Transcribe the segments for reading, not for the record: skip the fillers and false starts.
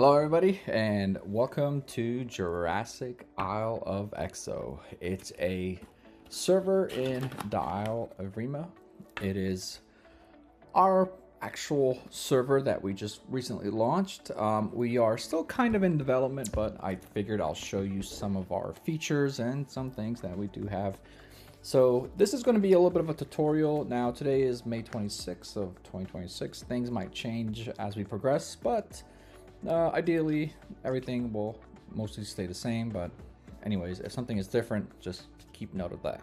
Hello, everybody, and welcome to Jurassic Isle of Exo. It's a server in the Isle of Evrima. It is our actual server that we just recently launched. We are still kind of in development, but I figured I'll show you some of our features and some things that we do have. So this is going to be a little bit of a tutorial. Now today is May 26th of 2026. Things might change as we progress, but ideally, everything will mostly stay the same, but anyways, if something is different, just keep note of that.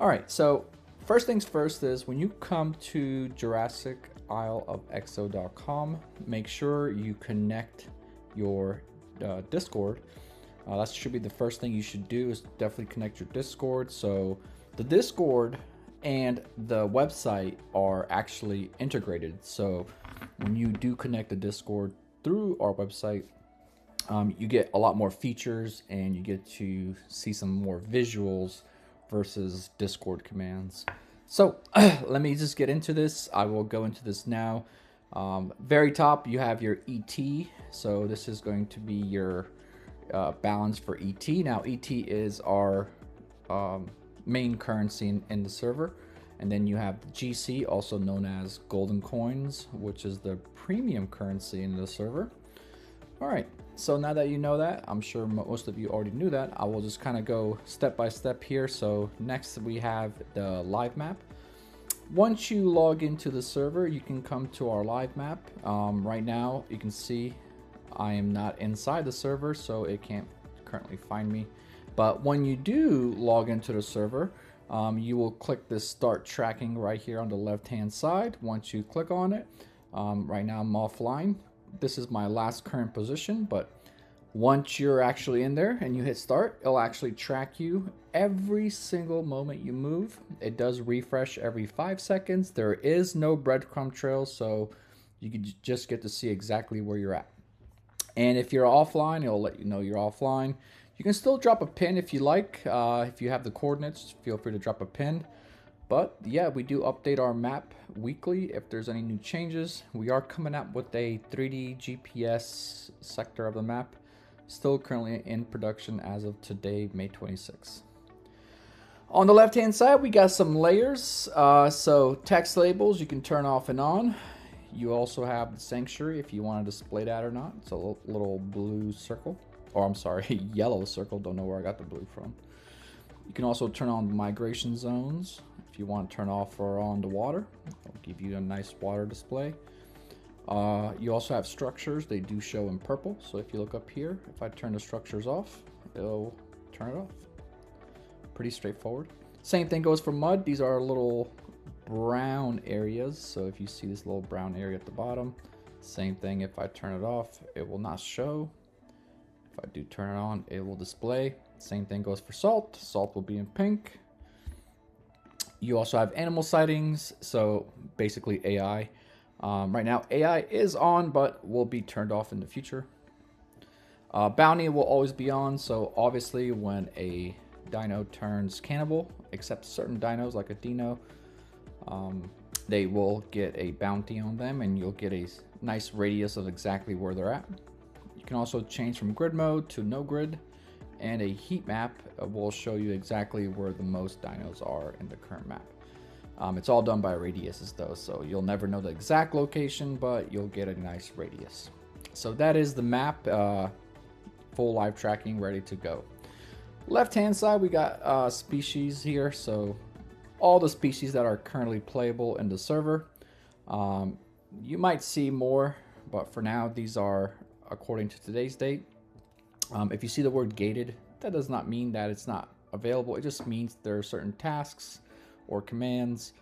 All right, so first things first is when you come to JurassicIsleofExo.com, make sure you connect your Discord. That should be the first thing you should do, is definitely connect your Discord. So the Discord and the website are actually integrated. So when you do connect the Discord through our website, you get a lot more features and you get to see some more visuals versus Discord commands. So let me just get into this. I will go into this now. Very top, you have your ET. So this is going to be your balance for ET. Now ET is our main currency in the server. And then you have the GC, also known as golden coins, which is the premium currency in the server. All right, so now that you know that, I'm sure most of you already knew that, I will just kind of go step by step here. So next we have the live map. Once you log into the server, you can come to our live map. Right now, you can see I am not inside the server, so it can't currently find me. But when you do log into the server, you will click this start tracking right here on the left hand side. Once you click on it, right now I'm offline. This is my last current position, but once you're actually in there and you hit start, it'll actually track you every single moment you move. It does refresh every 5 seconds. There is no breadcrumb trail, so you can just get to see exactly where you're at. And if you're offline, it'll let you know you're offline. You can still drop a pin if you like. If you have the coordinates, feel free to drop a pin. But yeah, we do update our map weekly if there's any new changes. We are coming out with a 3D GPS sector of the map. Still currently in production as of today, May 26th. On the left hand side, we got some layers. So text labels you can turn off and on. You also have the sanctuary if you want to display that or not. It's a little blue circle. Or I'm sorry, yellow circle. Don't know where I got the blue from. You can also turn on migration zones if you want to turn off or on the water. It'll give you a nice water display. You also have structures. They do show in purple. So if you look up here, if I turn the structures off, it'll turn it off. Pretty straightforward. Same thing goes for mud. These are little brown areas. So if you see this little brown area at the bottom, same thing. If I turn it off, it will not show. If I do turn it on, it will display. Same thing goes for salt. Salt will be in pink. You also have animal sightings, so basically AI. Right now, AI is on, but will be turned off in the future. Bounty will always be on, so obviously when a dino turns cannibal, except certain dinos like a dino, they will get a bounty on them, and you'll get a nice radius of exactly where they're at. You can also change from grid mode to no grid, and a heat map will show you exactly where the most dinos are in the current map. It's all done by radiuses though, so you'll never know the exact location, but you'll get a nice radius. So that is the map, full live tracking, ready to go. Left hand side, we got species here, so all the species that are currently playable in the server. You might see more, but for now, these are according to today's date. If you see the word gated, that does not mean that it's not available. It just means there are certain tasks or commands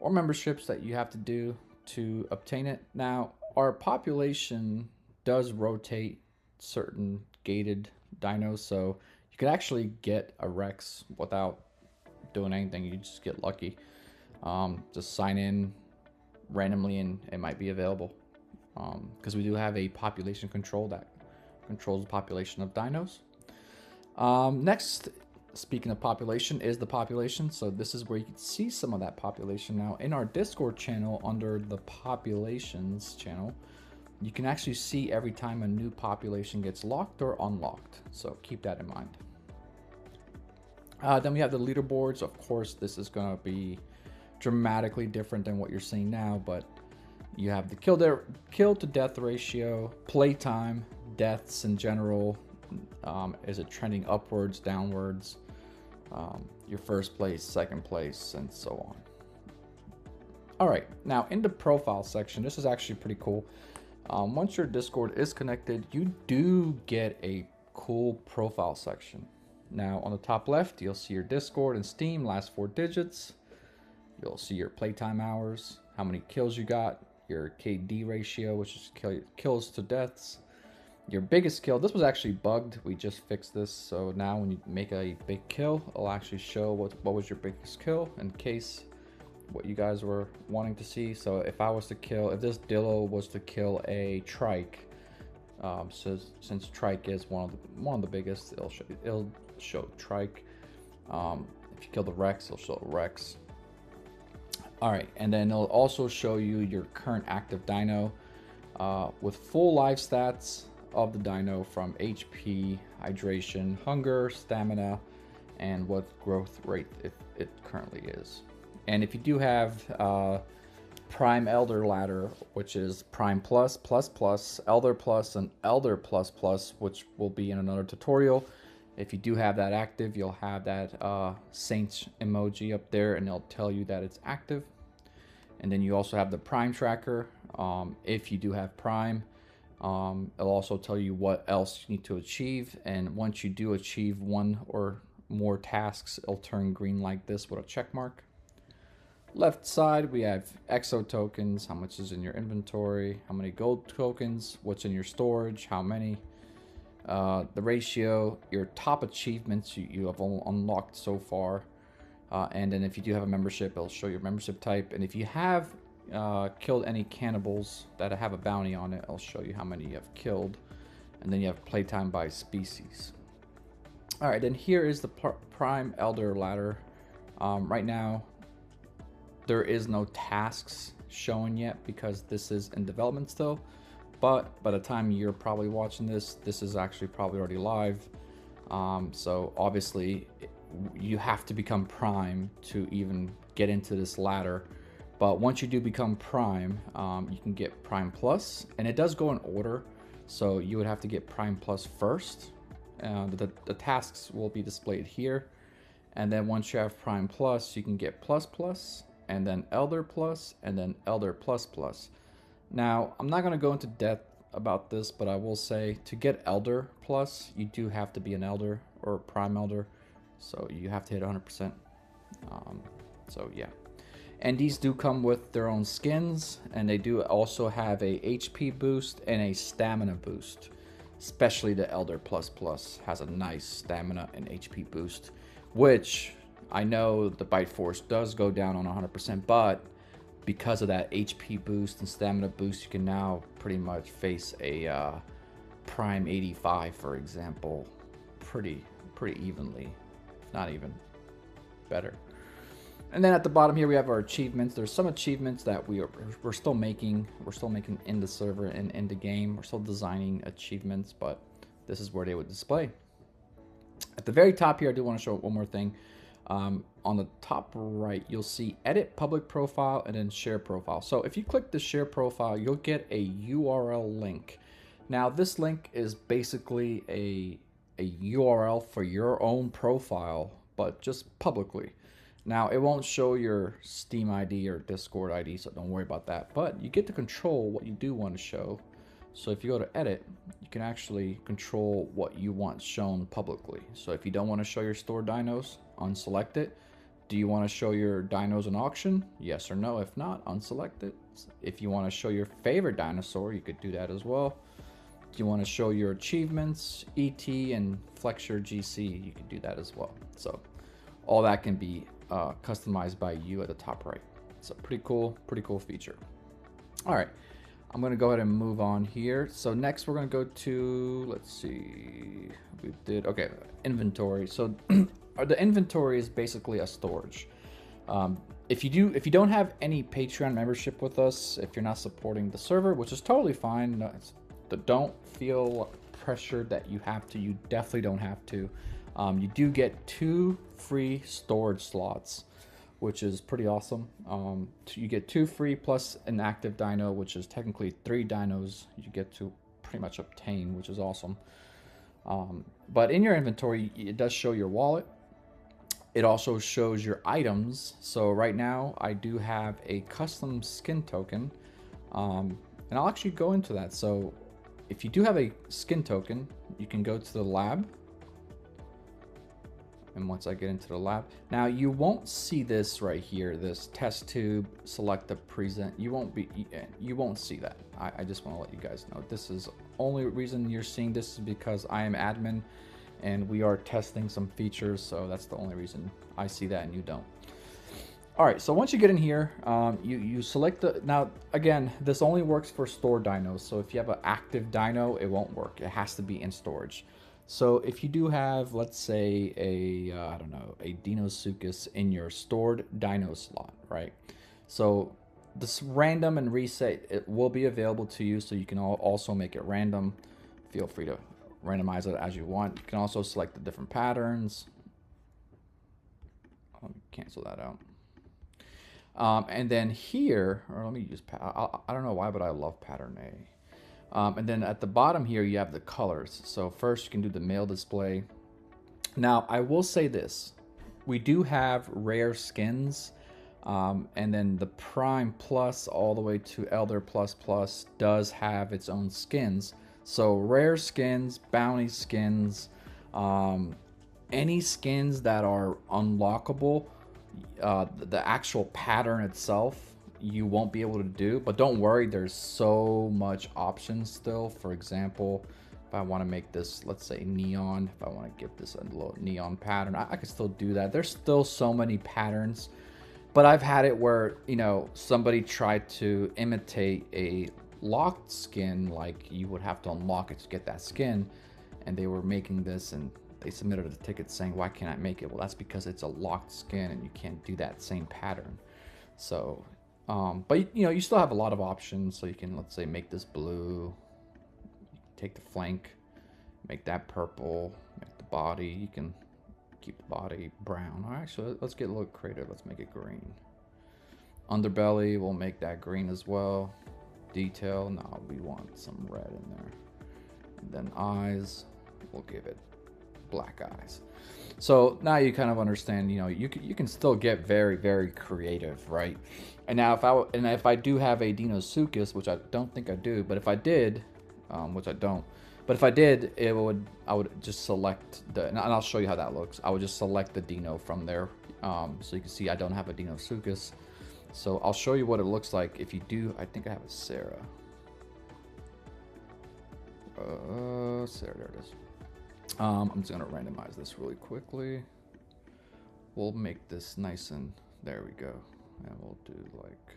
or memberships that you have to do to obtain it. Now, our population does rotate certain gated dinos, so you could actually get a Rex without doing anything. You just get lucky. Just sign in randomly and it might be available. Because we do have a population control that controls the population of dinos. Next, speaking of population, is the population. So this is where you can see some of that population. Now in our Discord channel, under the populations channel, you can actually see every time a new population gets locked or unlocked. So keep that in mind. Then we have the leaderboards. Of course, this is going to be dramatically different than what you're seeing now, but you have the kill to death ratio, playtime, deaths in general. Is it trending upwards, downwards? Your first place, second place, and so on. All right, now in the profile section, this is actually pretty cool. Once your Discord is connected, you do get a cool profile section. Now on the top left, you'll see your Discord and Steam, last 4 digits. You'll see your playtime hours, how many kills you got, your KD ratio, which is kills to deaths, your biggest kill. This was actually bugged. We just fixed this. So now when you make a big kill, it'll actually show what was your biggest kill in case what you guys were wanting to see. So if this Dillo was to kill a trike, so since trike is one of the biggest, it'll show trike. If you kill the Rex, it'll show Rex. All right, and then it'll also show you your current active dino with full life stats of the dino from HP, hydration, hunger, stamina, and what growth rate it currently is. And if you do have Prime Elder ladder, which is Prime Plus, Plus Plus, Elder Plus, and Elder Plus Plus, which will be in another tutorial. If you do have that active, you'll have that Saints emoji up there, and it'll tell you that it's active. And then you also have the Prime tracker. If you do have Prime, it'll also tell you what else you need to achieve. And once you do achieve 1 or more tasks, it'll turn green like this with a check mark. Left side, we have exo tokens, how much is in your inventory, how many gold tokens, what's in your storage, how many, the ratio, your top achievements you have unlocked so far, and then if you do have a membership, it'll show your membership type, and if you have killed any cannibals that have a bounty on it, it'll show you how many you have killed, and then you have playtime by species. All right, then here is the Prime Elder ladder. Right now, there is no tasks showing yet because this is in development still, but by the time you're probably watching this is actually probably already live. So obviously you have to become Prime to even get into this ladder, but once you do become Prime, you can get Prime Plus, and it does go in order, so you would have to get Prime Plus first. The tasks will be displayed here, and then once you have Prime Plus, you can get Plus Plus, and then Elder Plus, and then Elder Plus Plus. Now, I'm not going to go into depth about this, but I will say to get Elder Plus, you do have to be an Elder or Prime Elder, so you have to hit 100%. So yeah, and these do come with their own skins, and they do also have a HP boost and a stamina boost. Especially the Elder Plus Plus has a nice stamina and HP boost, which I know the bite force does go down on 100%, but because of that HP boost and stamina boost, you can now pretty much face a Prime 85, for example, pretty evenly, if not even better. And then at the bottom here we have our achievements. There's some achievements that we're still making. We're still making in the server and in the game. We're still designing achievements, but this is where they would display. At the very top here, I do want to show one more thing. On the top right, you'll see edit public profile and then share profile. So if you click the share profile, you'll get a URL link. Now this link is basically a URL for your own profile, but just publicly. Now it won't show your Steam ID or Discord ID, so don't worry about that, but you get to control what you do want to show. So if you go to edit, you can actually control what you want shown publicly. So if you don't want to show your stored dinos, unselect it. Do you want to show your dinos in auction? Yes or no. If not, unselect it. If you want to show your favorite dinosaur, you could do that as well. Do you want to show your achievements, ET, and flex your GC? You can do that as well. So all that can be customized by you at the top right. So pretty cool feature. All right. I'm going to go ahead and move on here. So next we're going to go to, let's see, inventory. So the inventory is basically a storage. if you don't have any Patreon membership with us, if you're not supporting the server, which is totally fine, don't feel pressured that you have to. You definitely don't have to. You do get 2 free storage slots, which is pretty awesome. You get 2 free plus an active dino, which is technically 3 dinos you get to pretty much obtain, which is awesome. But in your inventory, it does show your wallet. It also shows your items. So right now I do have a custom skin token, and I'll actually go into that. So if you do have a skin token, you can go to the lab. And once I get into the lab, now you won't see this right here, this test tube, select the present. You won't see that. I just want to let you guys know. This is only reason you're seeing this is because I am admin and we are testing some features. So that's the only reason I see that and you don't. All right, so once you get in here, you select the, now again, this only works for stored dinos. So if you have an active dino, it won't work. It has to be in storage. So if you do have, let's say I don't know, a Deinosuchus in your stored dino slot, right? So this random and reset, it will be available to you. So you can also make it random. Feel free to randomize it as you want. You can also select the different patterns. Let me cancel that out. And then here, or let me use, I don't know why, but I love pattern A. And then at the bottom here, you have the colors. So first you can do the male display. Now I will say this, we do have rare skins. And then the Prime Plus all the way to Elder Plus Plus does have its own skins. So rare skins, bounty skins, any skins that are unlockable, the actual pattern itself you won't be able to do, but don't worry, there's so much options still. For example, if I want to make this, let's say neon, if I want to give this a little neon pattern, I can still do that. There's still so many patterns, but I've had it where, you know, somebody tried to imitate a locked skin, like you would have to unlock it to get that skin, and they were making this and they submitted a ticket saying, why can't I make it? Well, that's because it's a locked skin and you can't do that same pattern. So but you know, you still have a lot of options. So you can, let's say, make this blue, take the flank, make that purple, make the body, you can keep the body brown. All right, so let's get a little creative. Let's make it green. Underbelly, we'll make that green as well. Detail, no, we want some red in there. And then eyes, we'll give it black eyes. So now you kind of understand, you know, you can still get very, very creative, right? And now if I do have a Deinosuchus, which I don't think I do, but if I did, which I don't, but if I did, I would just select the, and I'll show you how that looks. I would just select the Dino from there, so you can see I don't have a Deinosuchus. So I'll show you what it looks like if you do. I think I have a Sarah. Sarah, there it is. I'm just gonna randomize this really quickly. We'll make this nice and there we go. And we'll do like,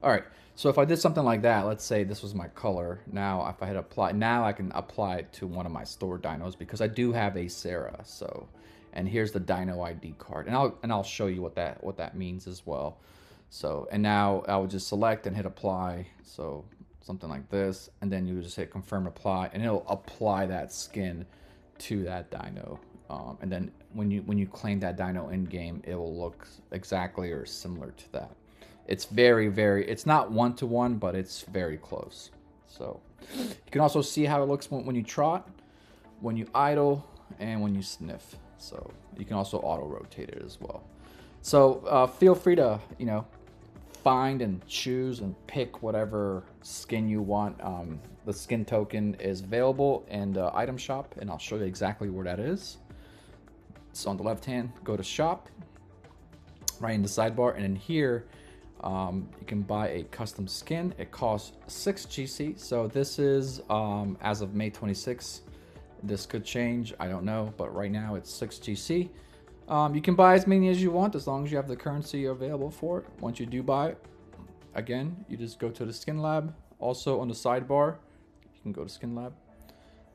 all right. So if I did something like that, let's say this was my color. Now, if I hit apply, now I can apply it to one of my stored dinos because I do have a Sarah. So, and here's the Dino ID card, and I'll show you what that means as well. So, and now I would just select and hit apply. So something like this, and then you just hit confirm apply, and it'll apply that skin to that dino. And then when you claim that dino in game, it will look exactly or similar to that. It's very, very, it's not one-to-one, but it's very close. So you can also see how it looks when you trot, when you idle, and when you sniff. So you can also auto rotate it as well. So feel free to, you know, find and choose and pick whatever skin you want. The skin token is available in the item shop, and I'll show you exactly where that is. So on the left hand, go to shop, right in the sidebar, and in here you can buy a custom skin. It costs 6 GC. So this is as of May 26th. This could change, I don't know, but right now it's 6 GC. You can buy as many as you want as long as you have the currency available for it. Once you do buy it, again, you just go to the skin lab. Also on the sidebar, you can go to skin lab.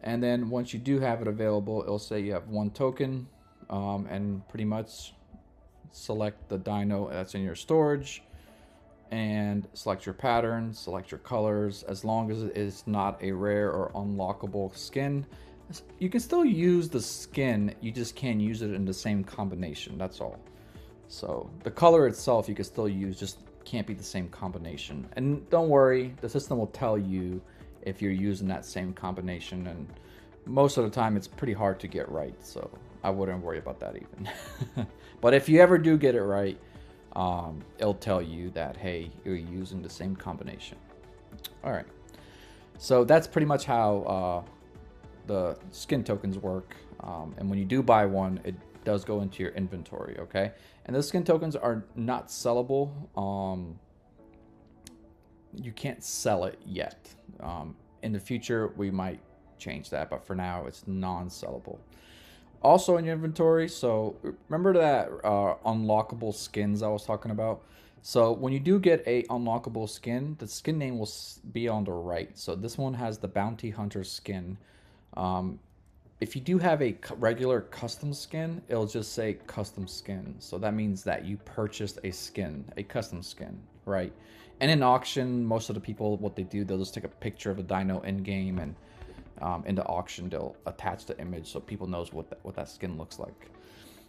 And then once you do have it available, it'll say you have 1 token, and pretty much select the dino that's in your storage and select your pattern, select your colors. As long as it is not a rare or unlockable skin, you can still use the skin, you just can't use it in the same combination, that's all. So the color itself you can still use, just can't be the same combination. And don't worry, the system will tell you if you're using that same combination, and most of the time it's pretty hard to get right, so I wouldn't worry about that even. But if you ever do get it right, it'll tell you that, hey, you're using the same combination. All right, so that's pretty much how the skin tokens work. And when you do buy one, it does go into your inventory, okay? And the skin tokens are not sellable. You can't sell it yet. In the future, we might change that, but for now, it's non-sellable. Also in your inventory, so remember that unlockable skins I was talking about? So when you do get a unlockable skin, the skin name will be on the right. So this one has the Bounty Hunter skin. If you do have a regular custom skin, it'll just say custom skin. So that means that you purchased a skin, a custom skin, right? And in auction, most of the people, what they do, they'll just take a picture of a dino in game, and in the auction they'll attach the image so people knows what that skin looks like.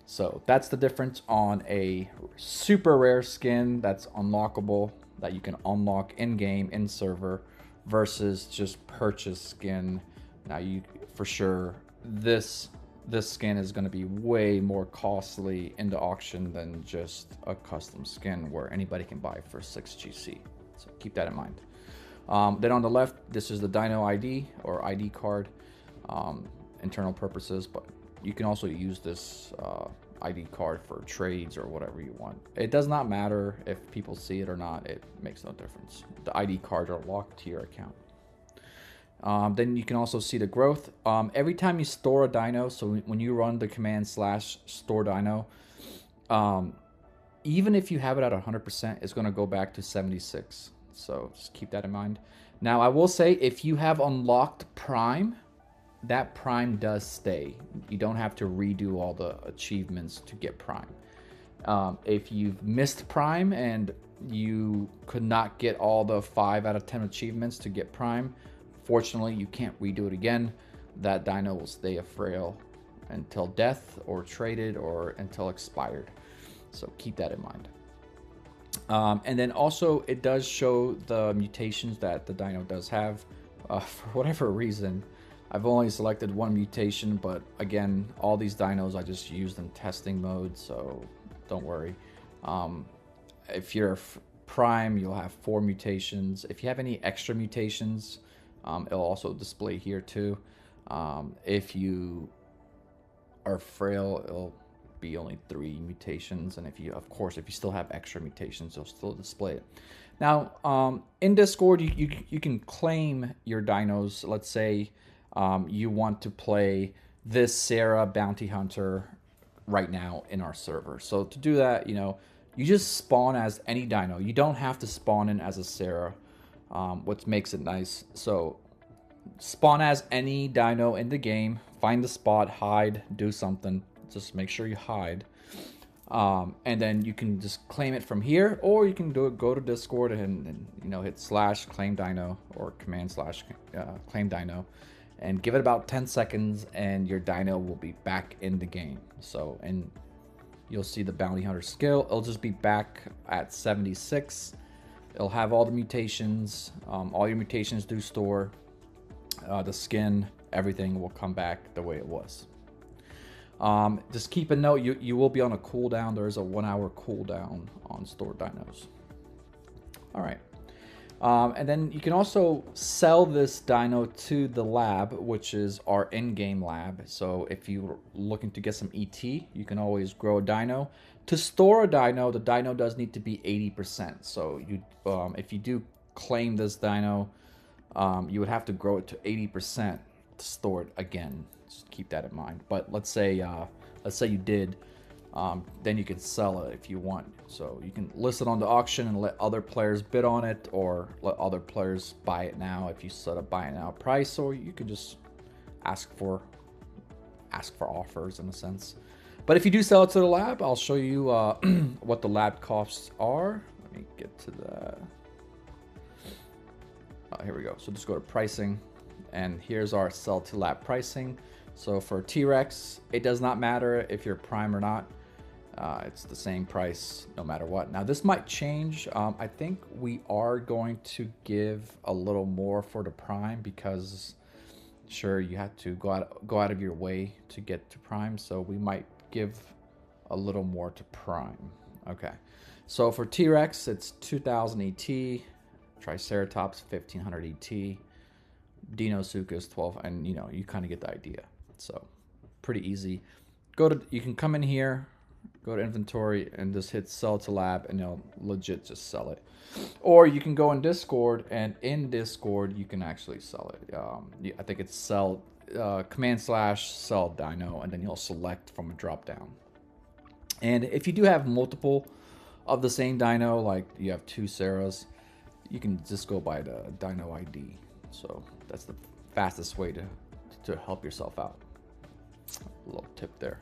So that's the difference on a super rare skin that's unlockable, that you can unlock in game, in server, versus just purchase skin. Now you for sure this skin is going to be way more costly in the auction than just a custom skin where anybody can buy for 6 GC. So keep that in mind. Then on the left, this is the Dino ID or ID card, internal purposes, but you can also use this ID card for trades or whatever you want. It does not matter if people see it or not, it makes no difference. The ID cards are locked to your account. Then you can also see the growth. Every time you store a dino, so when you run the command /store dino, even if you have it at 100%, it's going to go back to 76. So just keep that in mind. Now I will say, if you have unlocked Prime, that Prime does stay. You don't have to redo all the achievements to get Prime. If you've missed Prime and you could not get all the 5 out of 10 achievements to get Prime, fortunately you can't redo it again. That dino will stay a frail until death or traded or until expired. So keep that in mind. And then also it does show the mutations that the dino does have. For whatever reason, I've only selected one mutation, but again, all these dinos I just used in testing mode, so don't worry. If you're Prime, you'll have 4 mutations. If you have any extra mutations, it'll also display here too. If you are frail, it'll be only 3 mutations, and if you still have extra mutations, you'll still display it. Now in Discord, you can claim your dinos. Let's say you want to play this Sarah Bounty Hunter right now in our server. So to do that, you just spawn as any dino. You don't have to spawn in as a Sarah, which makes it nice. So spawn as any dino in the game, find the spot, hide, do something. Just make sure you hide, and then you can just claim it from here, or you can go to Discord and hit /claim dino or command /claim dino, and give it about 10 seconds, and your dino will be back in the game. So, and you'll see the Bounty Hunter skill. It'll just be back at 76. It'll have all the mutations. All your mutations do store. The skin, everything will come back the way it was. Just keep a note, you will be on a cooldown. There is a 1-hour cooldown on stored dinos. All right. And then you can also sell this dino to the lab, which is our in-game lab. So if you're looking to get some ET, you can always grow a dino. To store a dino, the dino does need to be 80%. So if you do claim this dino, you would have to grow it to 80% to store it again. Just keep that in mind. But let's say you did, then you can sell it if you want. So you can list it on the auction and let other players bid on it, or let other players buy it now if you set a buy it now price, or you can just ask for offers in a sense. But if you do sell it to the lab, I'll show you what the lab costs are. Let me get to that. Here we go. So just go to pricing, and here's our sell to lab pricing. So for T-Rex, it does not matter if you're prime or not. It's the same price no matter what. Now this might change. I think we are going to give a little more for the prime because sure, you have to go out of your way to get to prime. So we might give a little more to prime. Okay. So for T-Rex, it's 2000 ET, Triceratops 1500 ET, Deinosuchus 12, and you kind of get the idea. So pretty easy. You can come in here, go to inventory and just hit sell to lab and it'll legit just sell it. Or you can go in Discord, and in Discord you can actually sell it. I think it's sell command/sell dino, and then you'll select from a drop down. And if you do have multiple of the same dino, like you have 2 Sarahs, you can just go by the dino ID. So that's the fastest way to help yourself out. A little tip there.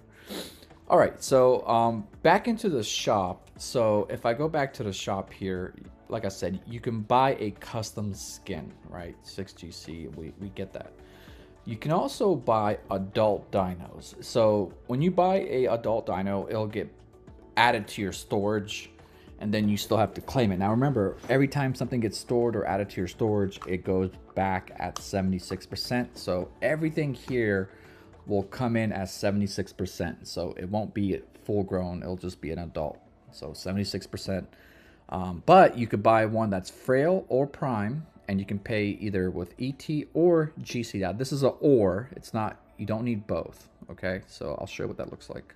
All right, so back into the shop. So if I go back to the shop here, like I said, you can buy a custom skin, right? 6GC, we get that. You can also buy adult dinos. So when you buy a adult dino, it'll get added to your storage, and then you still have to claim it. Now remember, every time something gets stored or added to your storage, it goes back at 76%. So everything here will come in as 76%. So it won't be full grown, it'll just be an adult. So 76%. But you could buy one that's frail or prime, and you can pay either with ET or GC. Now this is a or, it's not, you don't need both. Okay, so I'll show you what that looks like.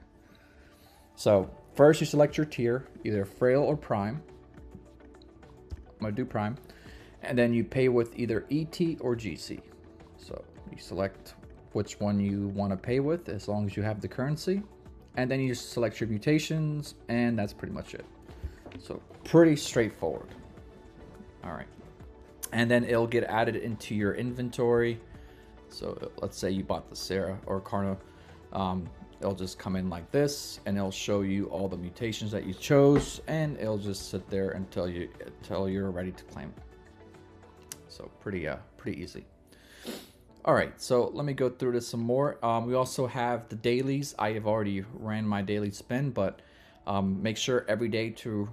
So first you select your tier, either frail or prime. I'm gonna do prime. And then you pay with either ET or GC. So you select which one you want to pay with as long as you have the currency, and then you just select your mutations, and that's pretty much it. So pretty straightforward. All right, and then it'll get added into your inventory. So let's say you bought the Sarah or Carno, it'll just come in like this, and it'll show you all the mutations that you chose, and it'll just sit there until you're ready to claim it. So pretty easy. All right, so let me go through this some more. We also have the dailies. I have already ran my daily spin, but make sure every day to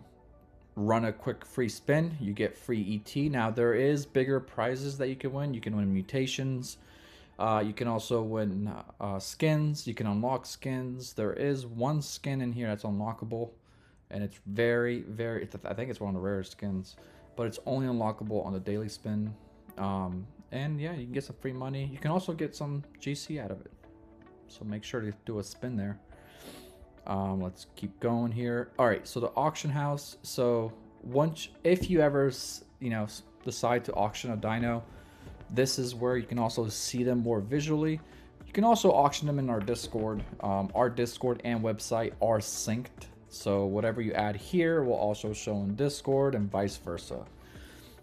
run a quick free spin. You get free ET. Now there is bigger prizes that you can win. You can win mutations. You can also win skins. You can unlock skins. There is one skin in here that's unlockable, and it's very, I think it's one of the rarest skins, but it's only unlockable on the daily spin. And yeah, you can get some free money. You can also get some GC out of it. So make sure to do a spin there. Let's keep going here. All right, so the auction house. So if you ever, decide to auction a dino, this is where you can also see them more visually. You can also auction them in our Discord. Our Discord and website are synced. So whatever you add here will also show in Discord and vice versa.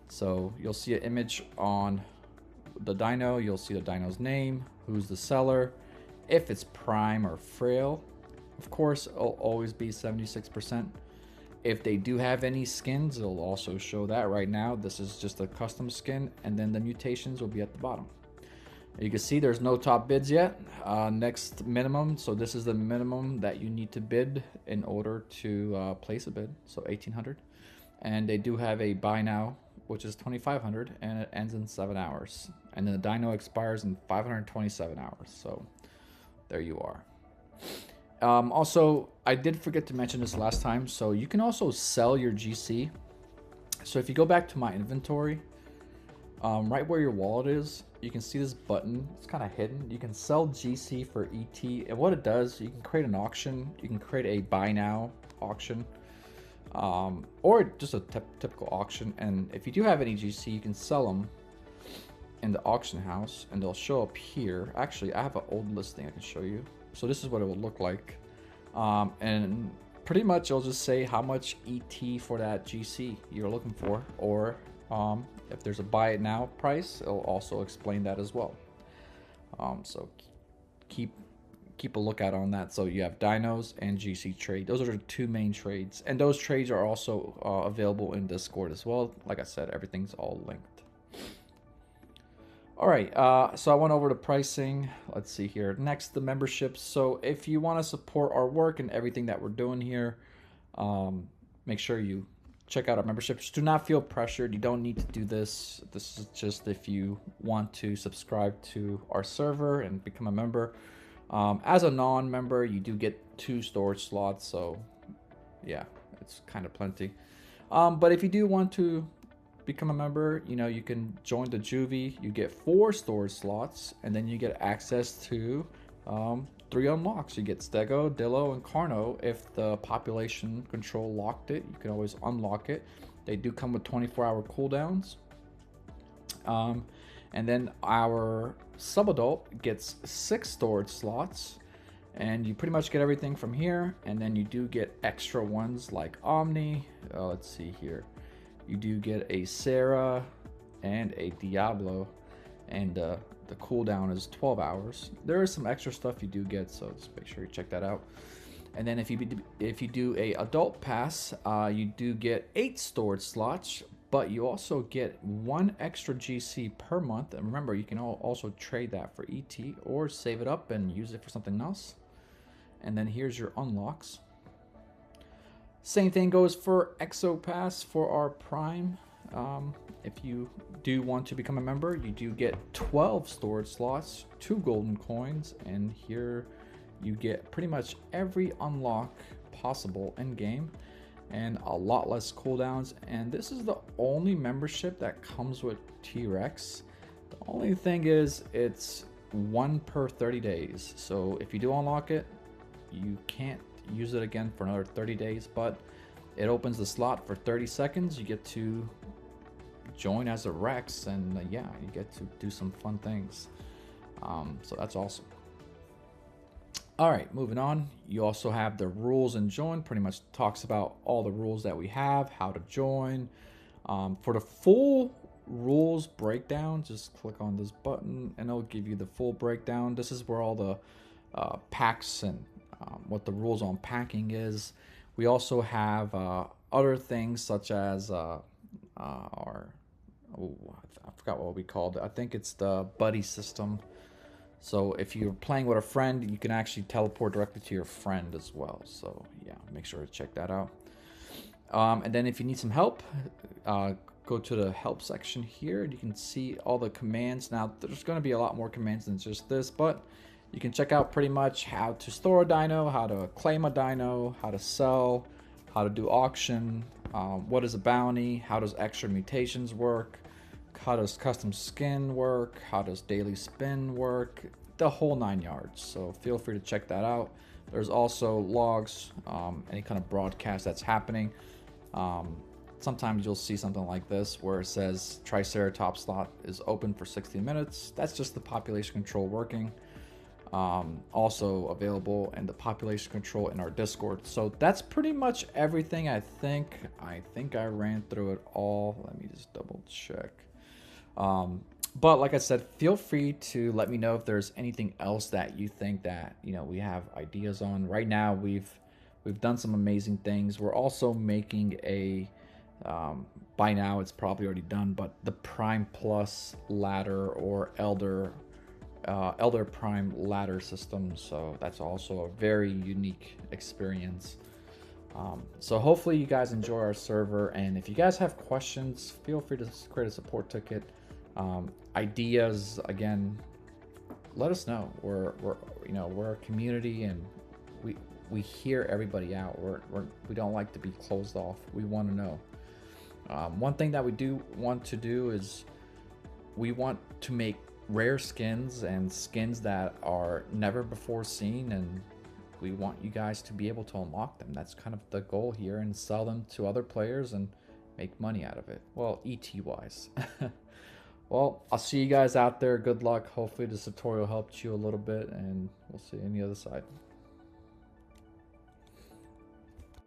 So you'll see an image on the dino, you'll see the dino's name, who's the seller, if it's prime or frail. Of course, it'll always be 76%. If they do have any skins, it'll also show that right now. This is just a custom skin, and then the mutations will be at the bottom. You can see there's no top bids yet. Next minimum, so this is the minimum that you need to bid in order to place a bid, so 1800. And they do have a buy now, which is 2500, and it ends in 7 hours. And then the dino expires in 527 hours. So there you are. Also, I did forget to mention this last time. So you can also sell your GC. So if you go back to my inventory, right where your wallet is, you can see this button. It's kind of hidden. You can sell GC for ET. And what it does, you can create an auction. You can create a buy now auction. Or just a typical auction, and if you do have any GC, you can sell them in the auction house, and they'll show up here. Actually, I have an old listing I can show you. So this is what it will look like, and pretty much it'll just say how much ET for that GC you're looking for, or if there's a buy it now price, it'll also explain that as well. So keep keep a lookout on that. So you have dinos and GC trade. Those are the two main trades, and those trades are also available in Discord as well. Like I said, everything's all linked. All right, so I went over the pricing. Let's see here. Next, the memberships. So if you want to support our work and everything that we're doing here, make sure you check out our memberships. Do not feel pressured. You don't need to do this. This is just if you want to subscribe to our server and become a member. As a non-member, you do get 2 storage slots, so yeah, it's kind of plenty. But if you do want to become a member, you know, you can join the Juvie. You get 4 storage slots, and then you get access to 3 unlocks. You get Stego, Dillo, and Carno. If the population control locked it, you can always unlock it. They do come with 24-hour cooldowns. And then our sub-adult gets 6 storage slots, and you pretty much get everything from here. And then you do get extra ones like Omni. Let's see here. You do get a Sarah and a Diablo, and the cooldown is 12 hours. There is some extra stuff you do get, so just make sure you check that out. And then if you do a adult pass, you do get 8 storage slots, but you also get 1 extra GC per month. And remember, you can also trade that for ET or save it up and use it for something else. And then here's your unlocks. Same thing goes for Exo Pass for our Prime. If you do want to become a member, you do get 12 storage slots, 2 golden coins, and here you get pretty much every unlock possible in game, and a lot less cooldowns. And this is the only membership that comes with T-Rex. The only thing is it's 1 per 30 days. So if you do unlock it, you can't use it again for another 30 days, but it opens the slot for 30 seconds. You get to join as a Rex, and yeah, you get to do some fun things. So that's awesome. All right, moving on. You also have the rules and join. Pretty much talks about all the rules that we have, how to join. For the full rules breakdown, just click on this button and it'll give you the full breakdown. This is where all the packs and what the rules on packing is. We also have other things such as I forgot what we called it. I think it's the buddy system. So if you're playing with a friend, you can actually teleport directly to your friend as well. So yeah, make sure to check that out. And then if you need some help, go to the help section here and you can see all the commands. Now there's going to be a lot more commands than just this, but you can check out pretty much how to store a dino, how to claim a dino, how to sell, how to do auction, what is a bounty, how does extra mutations work, how does custom skin work, how does daily spin work, the whole 9 yards. So feel free to check that out. There's also logs, any kind of broadcast that's happening. Sometimes you'll see something like this where it says Triceratops slot is open for 60 minutes. That's just the population control working. Also available in the population control in our Discord. So that's pretty much everything. I think I ran through it all. Let me just double check. But like I said, feel free to let me know if there's anything else that you think that, you know, we have ideas on. Right now we've done some amazing things. We're also making a by now it's probably already done, but the Prime Plus ladder or Elder Prime ladder system. So that's also a very unique experience. So hopefully you guys enjoy our server, and if you guys have questions, feel free to create a support ticket. Ideas, again, let us know. We're a community, and we hear everybody out. We don't like to be closed off. We want to know. One thing that we do want to do is we want to make rare skins and skins that are never before seen, and we want you guys to be able to unlock them. That's kind of the goal here, and sell them to other players and make money out of it. Well, ET wise. Well, I'll see you guys out there. Good luck. Hopefully this tutorial helped you a little bit, and we'll see you on the other side.